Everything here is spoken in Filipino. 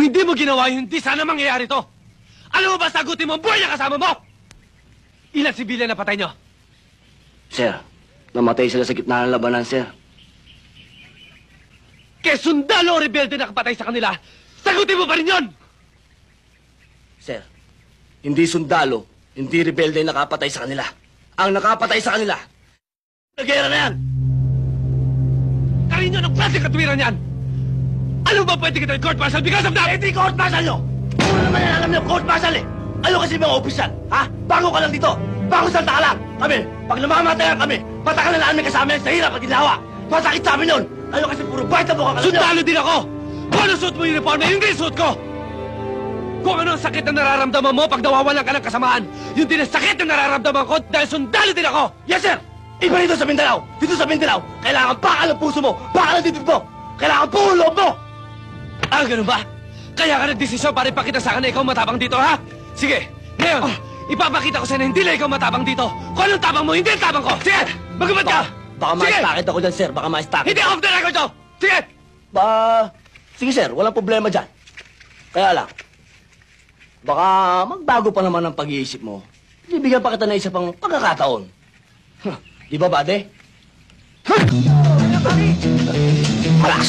hindi mo ginawa yun, hindi sana mangyayari to. Alam mo ba, sagutin mo ang buhay na kasama mo! Ilan sibilyan na patay nyo? Sir, namatay sila sa gitna ng labanan, sir. Kaya sundalo o rebelde na kapatay sa kanila, sagutin mo pa rin yun! Sir, hindi sundalo, hindi rebelde ang nakapatay sa kanila. Ang nakapatay sa kanila, nagera na yan! Karinyo, anong klase katwiran yan? Ano ba pwede kita court martial because of that? Hindi court martial nyo! Ano naman yan alam nyo, court martial eh! Ano kasi mga opisyal, ha? Bago ka lang dito! Bago salta ka lang! Kami, pag namamatayan kami, patakan na namin kasama yan sa hirap at ginawa! Masakit sa amin yun! Ano kasi puro bite na buka ka lang nyo! Sundalo din ako! Kung ano suot mo yung uniform na yun din suot ko! Kung ano ang sakit na nararamdaman mo pag nawawalan ka ng kasamaan, yun din ang sakit na nararamdaman ko dahil sundalo din ako! Yes, sir! Iba dito sa Mindanao! Dito sa Mindanao, kailangan bakal ang puso mo! Bakal ang dibdib mo! Kailangan buo ang loob mo! Ah, ganun ba? Kaya ka nagdesisyon para ipakita sa akin na ikaw matapang dito, ha? Sige, ngayon, ipapakita ko sa'yo na hindi lang ikaw matapang dito. Kung anong tapang mo, hindi ang tapang ko! Sige, magubad ka! Baka Sige! ma-stakit ako dyan, sir. Baka ma-stakit. Hindi off the record to! Sige! Sige, sir. Walang problema dyan. Kaya lang, baka magbago pa naman ang pag-iisip mo. Bibigyan pa kita na isa pang pagkakataon. Di ba, bade? Relax.